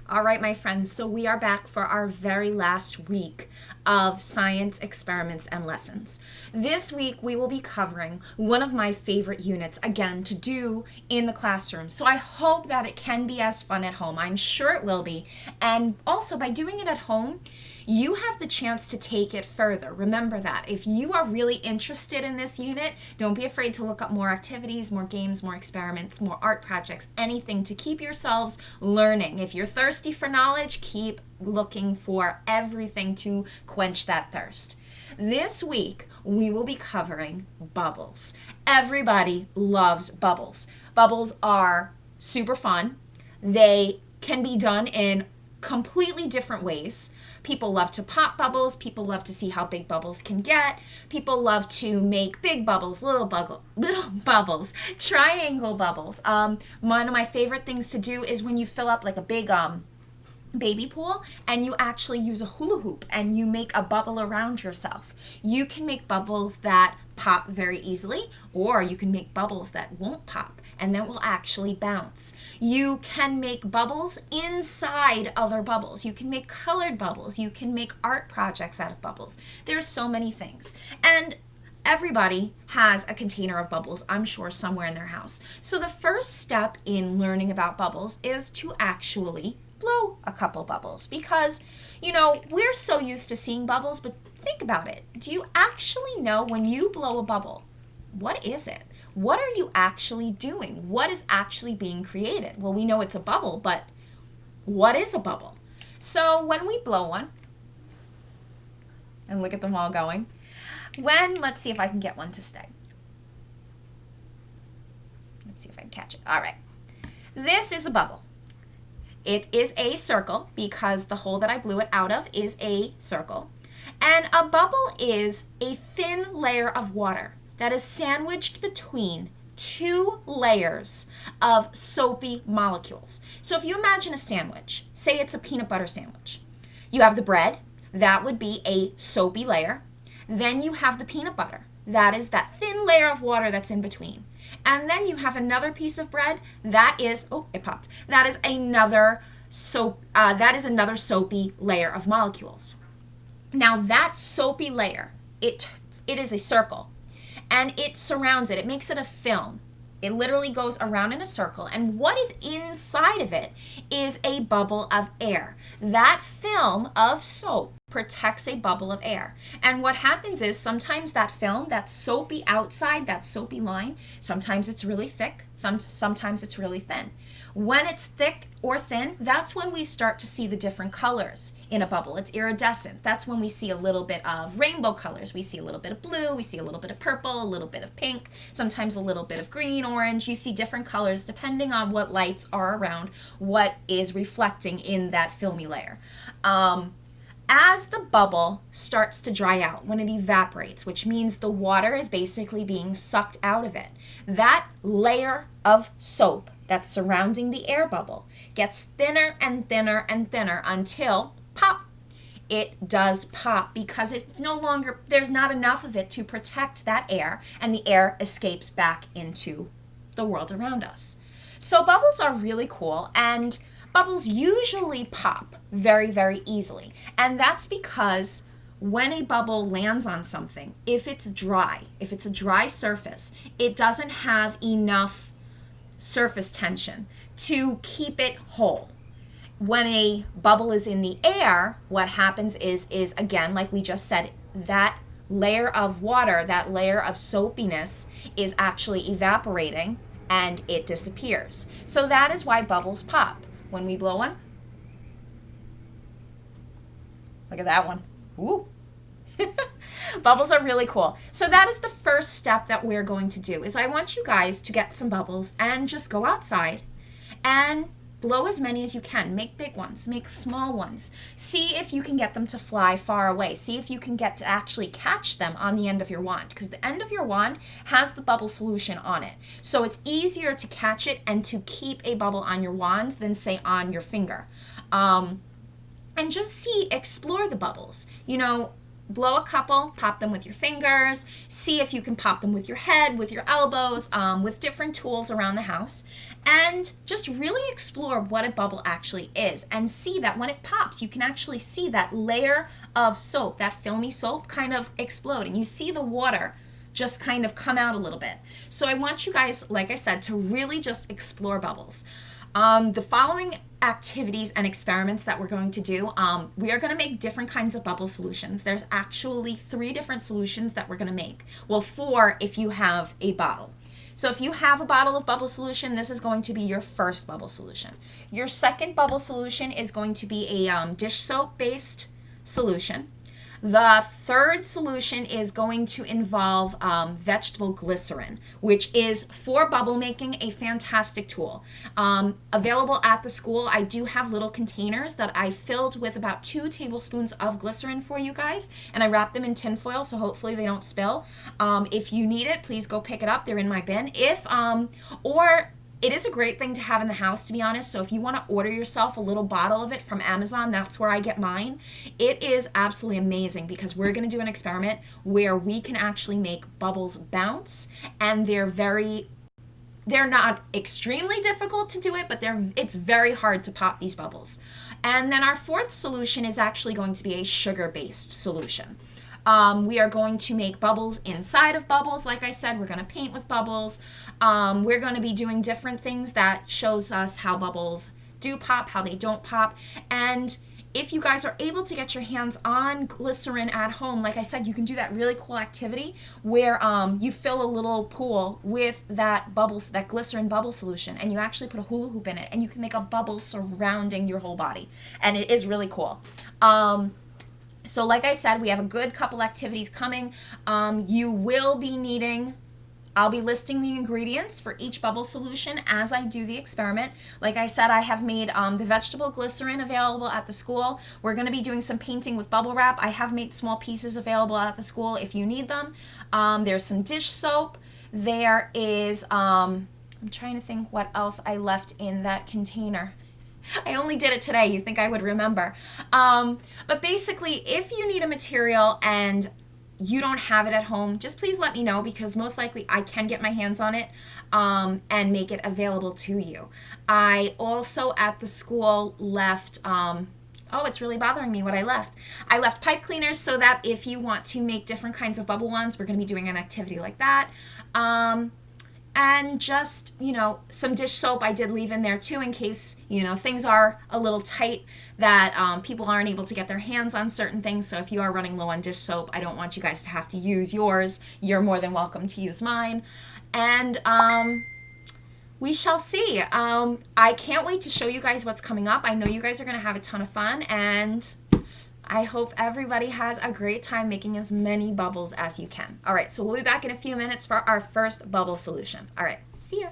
All right, my friends, so we are back for our very last week of science experiments and lessons. This week, we will be covering one of my favorite units, again, to do in the classroom. So I hope that it can be as fun at home. I'm sure it will be. And also, by doing it at home, you have the chance to take it further. Remember that. If you are really interested in this unit, don't be afraid to look up more activities, more games, more experiments, more art projects, anything to keep yourselves learning. If you're thirsty for knowledge, keep looking for everything to quench that thirst. This week, we will be covering bubbles. Everybody loves bubbles. Bubbles are super fun. They can be done in completely different ways. People love to pop bubbles. People love to see how big bubbles can get. People love to make big bubbles, little bubbles, triangle bubbles. One of my favorite things to do is when you fill up like a big baby pool and you actually use a hula hoop and you make a bubble around yourself. You can make bubbles that pop very easily, or you can make bubbles that won't pop and that will actually bounce. You can make bubbles inside other bubbles. You can make colored bubbles. You can make art projects out of bubbles. There's so many things. And everybody has a container of bubbles, I'm sure, somewhere in their house. So the first step in learning about bubbles is to actually blow a couple bubbles, because, we're so used to seeing bubbles, but think about it. Do you actually know when you blow a bubble, what is it? What are you actually doing? What is actually being created? Well, we know it's a bubble, but what is a bubble? So when we blow one, and look at them all going, let's see if I can get one to stay. Let's see if I can catch it. All right. This is a bubble. It is a circle because the hole that I blew it out of is a circle. And a bubble is a thin layer of water that is sandwiched between two layers of soapy molecules. So if you imagine a sandwich, say it's a peanut butter sandwich. You have the bread, that would be a soapy layer. Then you have the peanut butter, that is that thin layer of water that's in between. And then you have another piece of bread, that is, it popped. That is another soapy layer of molecules. Now that soapy layer, it is a circle. And it surrounds it. It makes it a film. It literally goes around in a circle. And what is inside of it is a bubble of air. That film of soap protects a bubble of air. And what happens is sometimes that film, that soapy outside, that soapy line, sometimes it's really thick, sometimes it's really thin. When it's thick or thin, that's when we start to see the different colors in a bubble. It's iridescent. That's when we see a little bit of rainbow colors. We see a little bit of blue, we see a little bit of purple, a little bit of pink, sometimes a little bit of green, orange. You see different colors depending on what lights are around, what is reflecting in that filmy layer. As the bubble starts to dry out, when it evaporates, which means the water is basically being sucked out of it, that layer of soap that's surrounding the air bubble gets thinner and thinner and thinner until pop. It does pop because there's not enough of it to protect that air, and the air escapes back into the world around us. So bubbles are really cool, and bubbles usually pop very, very easily. And that's because when a bubble lands on something, if it's a dry surface, it doesn't have enough surface tension to keep it whole. When a bubble is in the air, what happens is again, like we just said, that layer of water, that layer of soapiness is actually evaporating and it disappears. So that is why bubbles pop. When we blow one, look at that one. Woo! Bubbles are really cool. So that is the first step that we're going to do, is I want you guys to get some bubbles and just go outside and blow as many as you can. Make big ones, make small ones. See if you can get them to fly far away. See if you can get to actually catch them on the end of your wand, because the end of your wand has the bubble solution on it. So it's easier to catch it and to keep a bubble on your wand than, say, on your finger. And just explore the bubbles. Blow a couple, pop them with your fingers, see if you can pop them with your head, with your elbows, with different tools around the house. and just really explore what a bubble actually is and see that when it pops, you can actually see that layer of soap, that filmy soap kind of explode, and you see the water just kind of come out a little bit. So I want you guys, like I said, to really just explore bubbles. The following activities and experiments that we're going to do, we are going to make different kinds of bubble solutions. There's actually 3 different solutions that we're going to make. Well, 4 if you have a bottle. So if you have a bottle of bubble solution, this is going to be your first bubble solution. Your second bubble solution is going to be a dish soap based solution. The third solution is going to involve vegetable glycerin, which is for bubble making a fantastic tool. Available at the school, I do have little containers that I filled with about 2 tablespoons of glycerin for you guys, and I wrap them in tin foil so hopefully they don't spill. If you need it, please go pick it up. They're in my bin. It is a great thing to have in the house, to be honest. So if you want to order yourself a little bottle of it from Amazon, that's where I get mine. It is absolutely amazing because we're going to do an experiment where we can actually make bubbles bounce, and they're not extremely difficult to do it, but it's very hard to pop these bubbles. And then our fourth solution is actually going to be a sugar-based solution. We are going to make bubbles inside of bubbles. Like I said, we're going to paint with bubbles. We're going to be doing different things that shows us how bubbles do pop, how they don't pop. And if you guys are able to get your hands on glycerin at home, like I said, you can do that really cool activity where you fill a little pool with that glycerin bubble solution, and you actually put a hula hoop in it, and you can make a bubble surrounding your whole body. And it is really cool. So like I said, we have a good couple activities coming. You will be needing, I'll be listing the ingredients for each bubble solution as I do the experiment. Like I said, I have made the vegetable glycerin available at the school. We're going to be doing some painting with bubble wrap. I have made small pieces available at the school if you need them. There's some dish soap. There is, I'm trying to think what else I left in that container. I only did it today. You think I would remember. But basically, if you need a material and you don't have it at home, just please let me know, because most likely I can get my hands on it and make it available to you. I also at the school left, it's really bothering me what I left. I left pipe cleaners so that if you want to make different kinds of bubble wands, we're going to be doing an activity like that. And just, some dish soap I did leave in there too in case, things are a little tight that people aren't able to get their hands on certain things. So if you are running low on dish soap, I don't want you guys to have to use yours. You're more than welcome to use mine. And we shall see. I can't wait to show you guys what's coming up. I know you guys are going to have a ton of fun, and I hope everybody has a great time making as many bubbles as you can. All right, so we'll be back in a few minutes for our first bubble solution. All right, see ya.